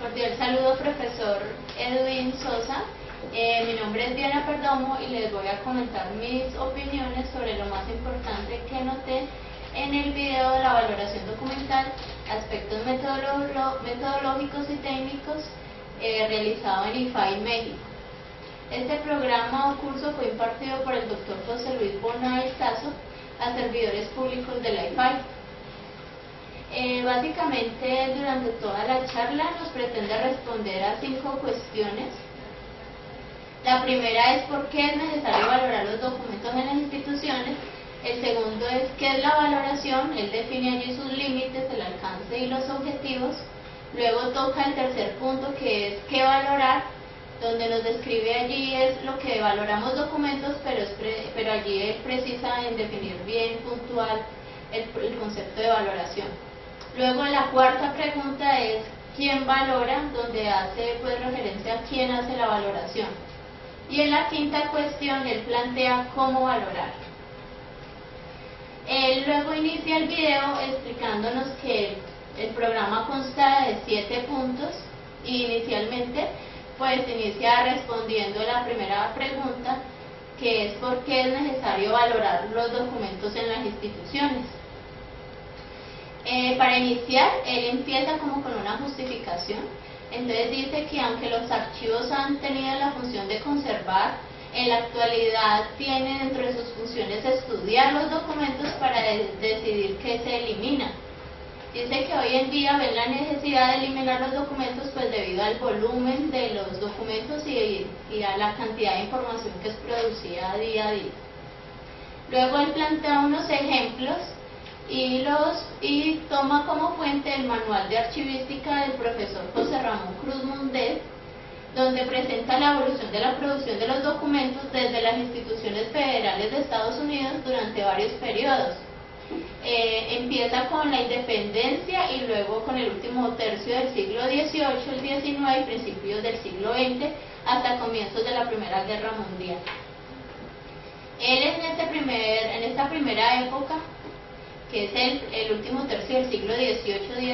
Cordial saludo, profesor Edwin Sosa. Mi nombre es Diana Perdomo y les voy a comentar mis opiniones sobre lo más importante que noté en el video de la valoración documental, aspectos metodológicos y técnicos realizado en IFAI México. Este programa o curso fue impartido por el doctor José Luis Bona Sazo a servidores públicos de la IFAI. Básicamente, durante toda la charla nos pretende responder a 5 cuestiones. La primera es por qué es necesario valorar los documentos en las instituciones. El segundo es qué es la valoración. Él define allí sus límites, el alcance y los objetivos. Luego toca el tercer punto, que es qué valorar, donde nos describe allí es lo que valoramos documentos, pero allí él precisa en definir bien, puntual, el concepto de valoración. Luego la cuarta pregunta es quién valora, donde hace pues referencia a quién hace la valoración. Y en la quinta cuestión él plantea cómo valorar. Él luego inicia el video explicándonos que el programa consta de 7 puntos y inicialmente pues inicia respondiendo la primera pregunta, que es por qué es necesario valorar los documentos en las instituciones. Para iniciar, él empieza como con una justificación. Entonces dice que aunque los archivos han tenido la función de conservar, en la actualidad tiene dentro de sus funciones estudiar los documentos para decidir qué se elimina. Dice que hoy en día ven la necesidad de eliminar los documentos pues debido al volumen de los documentos y a la cantidad de información que es producida día a día. Luego él plantea unos ejemplos y toma como fuente el manual de archivística del profesor José Ramón Cruz Mundet, donde presenta la evolución de la producción de los documentos desde las instituciones federales de Estados Unidos durante varios periodos. Empieza con la independencia y luego con el último tercio del siglo XVIII, el XIX y principios del siglo XX hasta comienzos de la Primera Guerra Mundial. Él en esta primera época, que es el último tercio del siglo XVIII,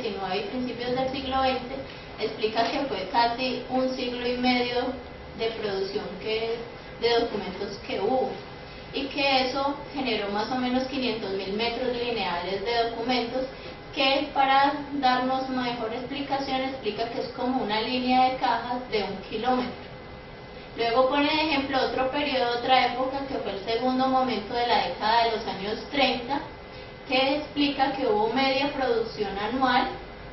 XIX y principios del siglo XX, explica que fue casi un siglo y medio de producción de documentos que hubo, y que eso generó más o menos 500.000 metros lineales de documentos, que para darnos mejor explicación explica que es como una línea de cajas de 1 kilómetro. Luego pone de ejemplo otro periodo, otra época, que fue el segundo momento de la década de los años 30, que explica que hubo media producción anual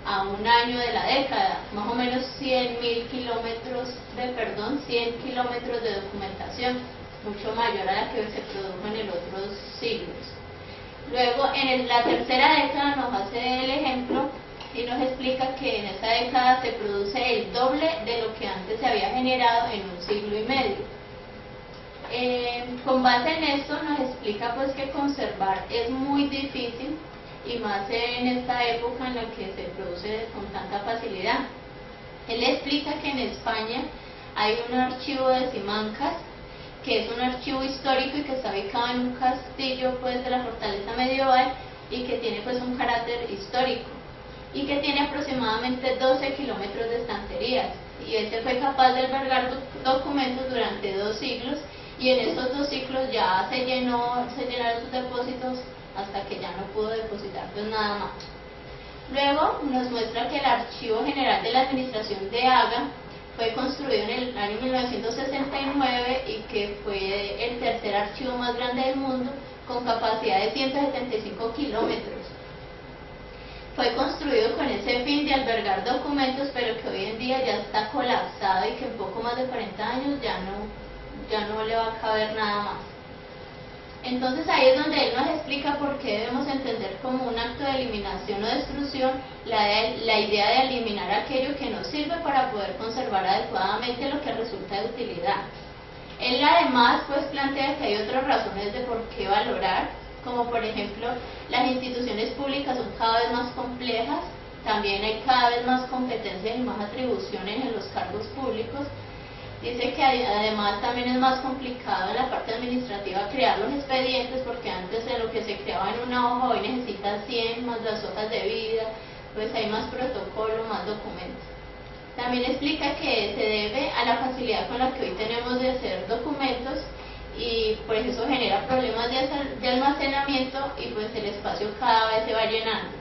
a un año de la década, más o menos 100 kilómetros de documentación, mucho mayor a la que se produjo en los otros siglos. Luego, en la tercera década nos hace el ejemplo y nos explica que en esa década se produce el doble de lo que antes se había generado en un siglo y medio. Con base en esto nos explica pues que conservar es muy difícil, y más en esta época en la que se produce con tanta facilidad. Él explica que en España hay un archivo de Simancas, que es un archivo histórico y que está ubicado en un castillo pues de la fortaleza medieval y que tiene pues un carácter histórico y que tiene aproximadamente 12 kilómetros de estanterías, y este fue capaz de albergar documentos durante 2 siglos, y en estos 2 siglos ya se llenaron sus depósitos hasta que ya no pudo depositar pues nada más. Luego nos muestra que el Archivo General de la Administración de Haga fue construido en el año 1969 y que fue el tercer archivo más grande del mundo, con capacidad de 175 kilómetros. Fue construido con ese fin de albergar documentos, pero que hoy en día ya está colapsado y que en poco más de 40 años ya no le va a caber nada más. Entonces ahí es donde él nos explica por qué debemos entender como un acto de eliminación o destrucción la idea de eliminar aquello que nos sirve para poder conservar adecuadamente lo que resulta de utilidad. Él además pues plantea que hay otras razones de por qué valorar, como por ejemplo las instituciones públicas son cada vez más complejas, también hay cada vez más competencias y más atribuciones en los cargos públicos. Dice que además también es más complicado en la parte administrativa crear los expedientes, porque antes de lo que se creaba en una hoja hoy necesita 100 más las hojas de vida, pues hay más protocolo, más documentos. También explica que se debe a la facilidad con la que hoy tenemos de hacer documentos y por eso genera problemas de almacenamiento y pues el espacio cada vez se va llenando.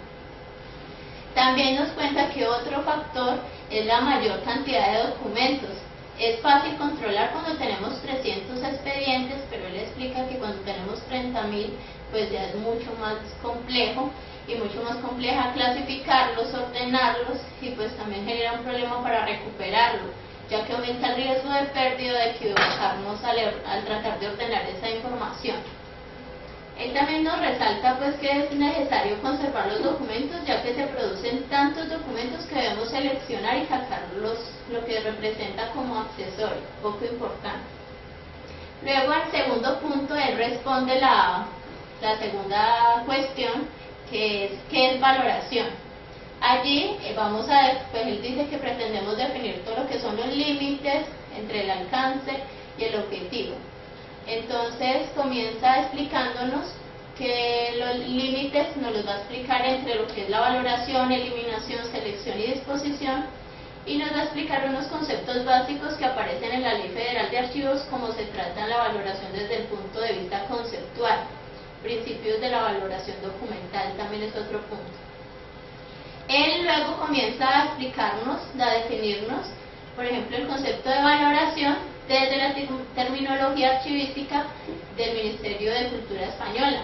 También nos cuenta que otro factor es la mayor cantidad de documentos. Es fácil controlar cuando tenemos 300 expedientes, pero él explica que cuando tenemos 30.000 pues ya es mucho más complejo y mucho más compleja clasificarlos, ordenarlos y pues también genera un problema para recuperarlo, ya que aumenta el riesgo de pérdida o de equivocarnos al tratar de ordenar esa información. Él también nos resalta pues que es necesario conservar los documentos, ya que se producen tantos documentos que debemos seleccionar y sacar lo que representa como accesorio, poco importante. Luego al segundo punto él responde la segunda cuestión, que es valoración. Allí pues él dice que pretendemos definir todo lo que son los límites entre el alcance y el objetivo. Entonces comienza explicándonos que los límites nos los va a explicar entre lo que es la valoración, eliminación, selección y disposición, y nos va a explicar unos conceptos básicos que aparecen en la Ley Federal de Archivos, como se trata la valoración desde el punto de vista conceptual. Principios de la valoración documental también es otro punto. Él luego comienza a explicarnos, a definirnos, por ejemplo, el concepto de valoración desde la terminología archivística del Ministerio de Cultura Española.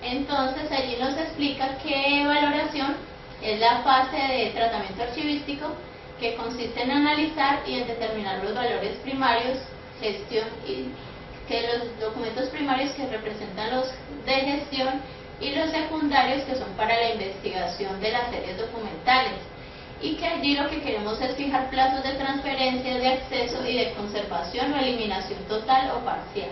Entonces allí nos explica que valoración es la fase de tratamiento archivístico que consiste en analizar y en determinar los valores primarios, gestión y que los documentos primarios que representan los de gestión y los secundarios que son para la investigación de las series documentales, y que allí lo que queremos es fijar plazos de transferencia, de acceso y de conservación o eliminación total o parcial.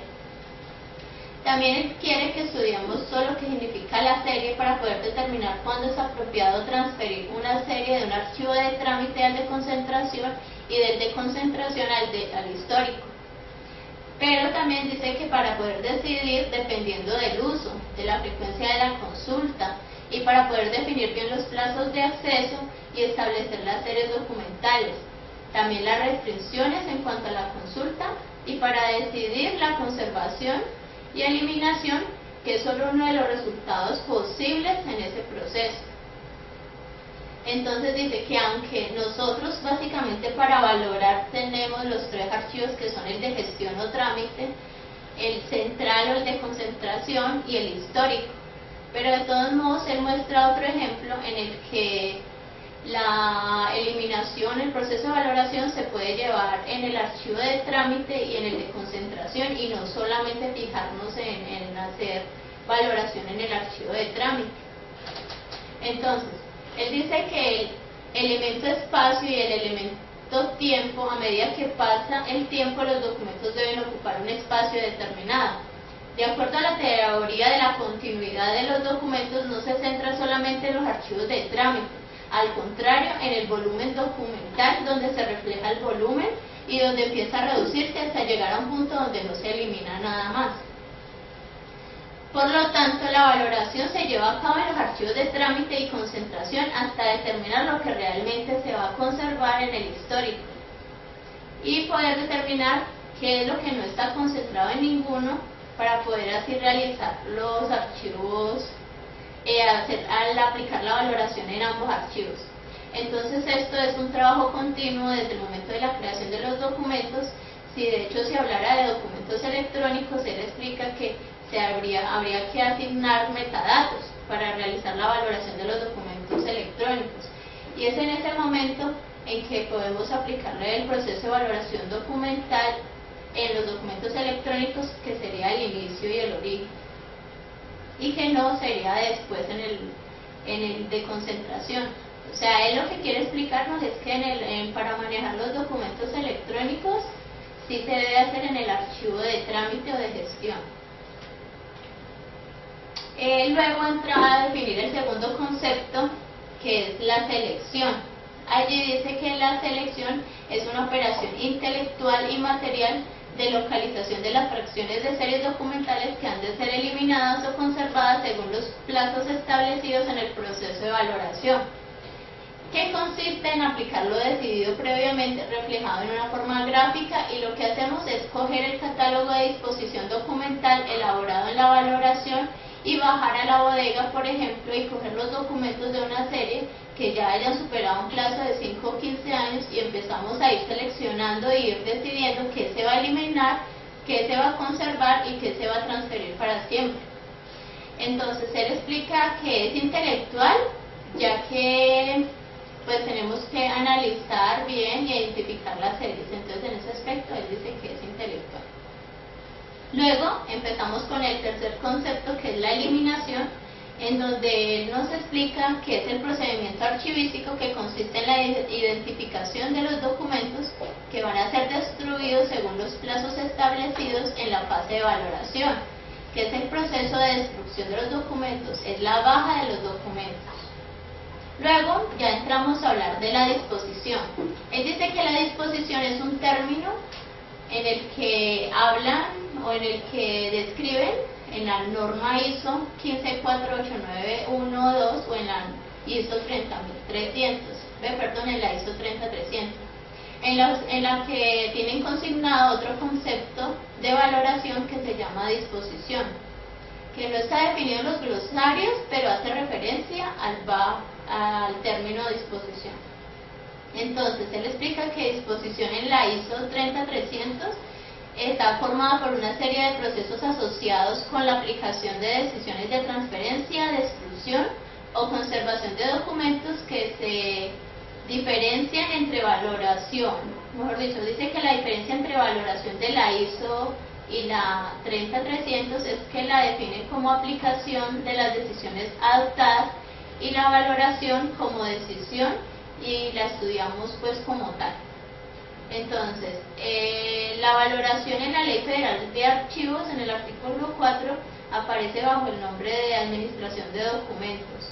También él quiere que estudiemos todo lo que significa la serie para poder determinar cuándo es apropiado transferir una serie de un archivo de trámite al de concentración y del de concentración al histórico. Pero también dice que para poder decidir, dependiendo del uso, de la frecuencia de la consulta, y para poder definir bien los plazos de acceso y establecer las series documentales, también las restricciones en cuanto a la consulta, y para decidir la conservación y eliminación, que es solo uno de los resultados posibles en ese proceso. Entonces dice que aunque nosotros básicamente para valorar tenemos los tres archivos que son el de gestión o trámite, el central o el de concentración y el histórico, pero de todos modos él muestra otro ejemplo en el que la eliminación, el proceso de valoración se puede llevar en el archivo de trámite y en el de concentración, y no solamente fijarnos en hacer valoración en el archivo de trámite. Entonces, él dice que el elemento espacio y el elemento tiempo, a medida que pasa el tiempo, los documentos deben ocupar un espacio determinado. De acuerdo a la teoría de la continuidad de los documentos, no se centra solamente en los archivos de trámite, al contrario, en el volumen documental, donde se refleja el volumen y donde empieza a reducirse hasta llegar a un punto donde no se elimina nada más. Por lo tanto, la valoración se lleva a cabo en los archivos de trámite y concentración hasta determinar lo que realmente se va a conservar en el histórico y poder determinar qué es lo que no está concentrado en ninguno, para poder así realizar los archivos, al aplicar la valoración en ambos archivos. Entonces esto es un trabajo continuo desde el momento de la creación de los documentos. Si de hecho se hablara de documentos electrónicos, él explica que habría que asignar metadatos para realizar la valoración de los documentos electrónicos, y es en ese momento en que podemos aplicarle el proceso de valoración documental en los documentos electrónicos, que sería el inicio y el origen, y que no sería después en el de concentración. O sea, él lo que quiere explicarnos es que para manejar los documentos electrónicos sí se debe hacer en el archivo de trámite o de gestión. Luego entra a definir el segundo concepto, que es la selección. Allí dice que la selección es una operación intelectual y material de localización de las fracciones de series documentales que han de ser eliminadas o conservadas según los plazos establecidos en el proceso de valoración. que consiste en aplicar lo decidido previamente reflejado en una forma gráfica, y lo que hacemos es coger el catálogo de disposición documental elaborado en la valoración y bajar a la bodega, por ejemplo, y coger los documentos de una serie que ya hayan superado un plazo de 5 o 15 años y empezamos a ir seleccionando e ir decidiendo qué se va a eliminar, qué se va a conservar y qué se va a transferir para siempre. Entonces él explica que es intelectual, ya que pues tenemos que analizar bien y identificar las series. Entonces en ese aspecto él dice que es intelectual. Luego empezamos con el tercer concepto, que es la eliminación, en donde él nos explica qué es el procedimiento archivístico, que consiste en la identificación de los documentos que van a ser destruidos según los plazos establecidos en la fase de valoración. ¿Qué es el proceso de destrucción de los documentos? Es la baja de los documentos. Luego ya entramos a hablar de la disposición. Él dice que la disposición es un término en el que hablan o en el que describen en la norma ISO 1548912 o en la ISO 30300, en la ISO 30300, en la que tienen consignado otro concepto de valoración que se llama disposición, que no está definido en los glosarios, pero hace referencia al término disposición. Entonces, él explica que disposición en la ISO 30300 está formada por una serie de procesos asociados con la aplicación de decisiones de transferencia, destrucción o conservación de documentos que se diferencian entre valoración. Mejor dicho, dice que la diferencia entre valoración de la ISO y la 30300 es que la define como aplicación de las decisiones adoptadas y la valoración como decisión, y la estudiamos pues como tal. Entonces, la valoración en la Ley Federal de Archivos, en el artículo 4, aparece bajo el nombre de Administración de Documentos.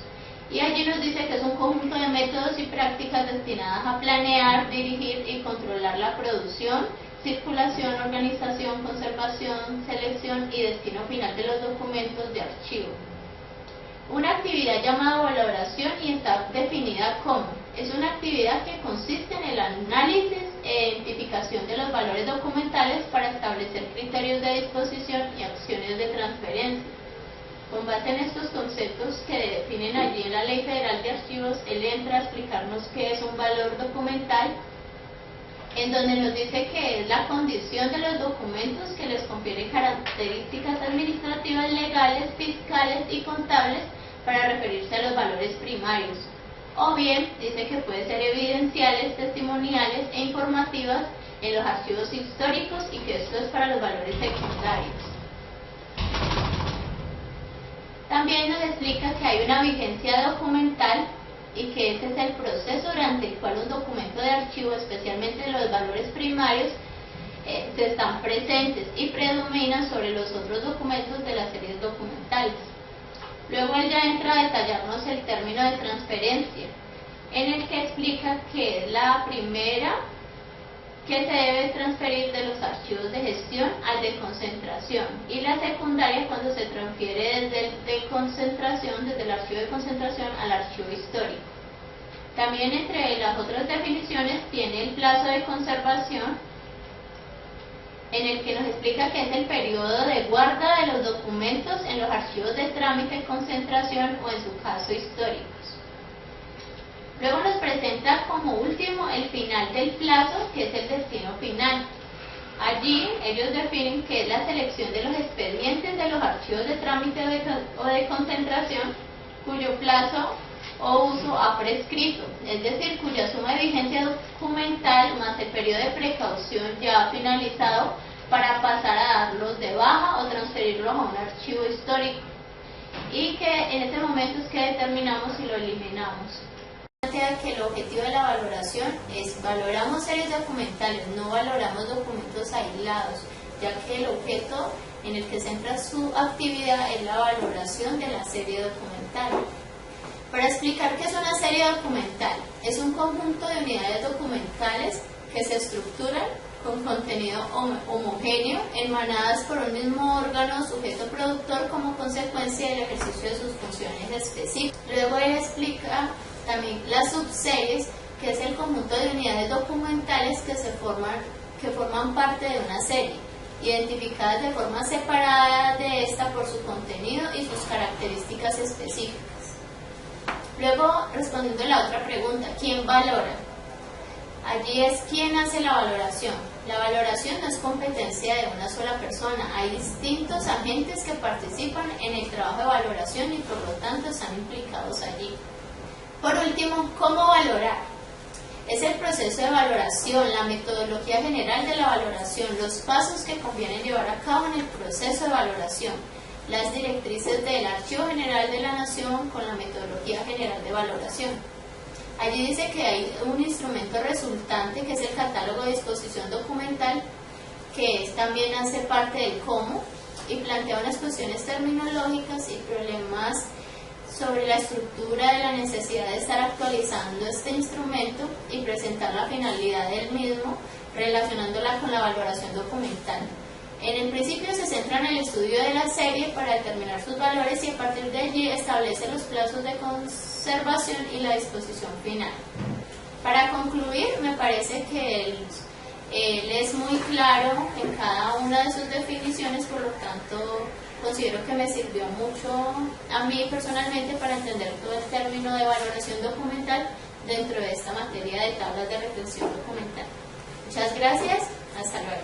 Y allí nos dice que es un conjunto de métodos y prácticas destinadas a planear, dirigir y controlar la producción, circulación, organización, conservación, selección y destino final de los documentos de archivo. Una actividad llamada valoración y está definida como: es una actividad que consiste en el análisis e identificación de los valores documentales para establecer criterios de disposición y acciones de transferencia. Con base en estos conceptos que definen allí en la Ley Federal de Archivos, él entra a explicarnos qué es un valor documental, en donde nos dice que es la condición de los documentos que les confiere características administrativas, legales, fiscales y contables para referirse a los valores primarios. O bien, dice que puede ser evidenciales, testimoniales e informativas en los archivos históricos, y que esto es para los valores secundarios. También nos explica que hay una vigencia documental y que ese es el proceso durante el cual un documento de archivo, especialmente los valores primarios, están presentes y predominan sobre los otros documentos de las series documentales. Luego él ya entra a detallarnos el término de transferencia, en el que explica que es la primera que se debe transferir de los archivos de gestión al de concentración, y la secundaria cuando se transfiere desde el archivo de concentración al archivo histórico. También entre las otras definiciones tiene el plazo de conservación, en el que nos explica que es el periodo de guarda de los documentos en los archivos de trámite, concentración o en su caso históricos. Luego nos presenta como último el final del plazo, que es el destino final. Allí ellos definen que es la selección de los expedientes de los archivos de trámite o de concentración cuyo plazo o uso ha prescrito, es decir, cuya suma de vigencia documental más el periodo de precaución ya ha finalizado, para pasar a darlos de baja o transferirlos a un archivo histórico, y que en ese momento es que determinamos si lo eliminamos. Que el objetivo de la valoración es: valoramos series documentales, no valoramos documentos aislados, ya que el objeto en el que centra su actividad es la valoración de la serie documental. Para explicar qué es una serie documental, es un conjunto de unidades documentales que se estructuran con contenido homogéneo, emanadas por un mismo órgano sujeto productor como consecuencia del ejercicio de sus funciones específicas. Luego él explica también las series, que es el conjunto de unidades documentales que forman parte de una serie, identificadas de forma separada de esta por su contenido y sus características específicas. Luego, respondiendo a la otra pregunta, ¿quién valora? Allí es quién hace la valoración. La valoración no es competencia de una sola persona, hay distintos agentes que participan en el trabajo de valoración y por lo tanto están implicados allí. Por último, ¿cómo valorar? Es el proceso de valoración, la metodología general de la valoración, los pasos que conviene llevar a cabo en el proceso de valoración, las directrices del Archivo General de la Nación con la metodología general de valoración. Allí dice que hay un instrumento resultante que es el catálogo de disposición documental, que también hace parte del cómo y plantea unas cuestiones terminológicas y problemas sobre la estructura de la necesidad de estar actualizando este instrumento y presentar la finalidad del mismo, relacionándola con la valoración documental. En el principio se centra en el estudio de la serie para determinar sus valores y a partir de allí establece los plazos de conservación y la disposición final. Para concluir, me parece que él es muy claro en cada una de sus definiciones, por lo tanto considero que me sirvió mucho a mí personalmente para entender todo el término de valoración documental dentro de esta materia de tablas de retención documental. Muchas gracias, hasta luego.